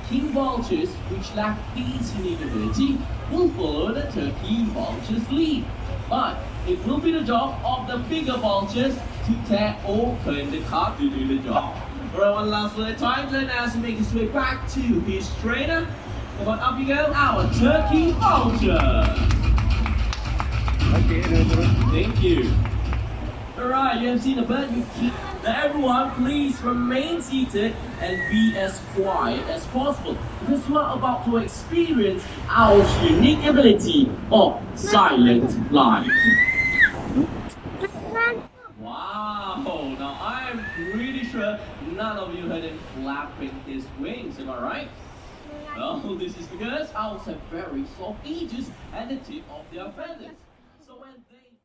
king vultures, which lack this unique ability, will follow the turkey vulture's lead. But it will be the job of the bigger vultures to tear open the cup to do the job. Alright, one last little time, then as he makes his way back to his trainer. Come on, up you go, our turkey vulture. Thank you. Alright, you have seen the bird, you keep. Now everyone, please remain seated and be as quiet as possible because you are about to experience our unique ability of silent life. Wow, now I'm pretty sure none of you heard him flapping his wings, am I right? Well, this is because owls have very soft edges at the tip of their feathers. So when they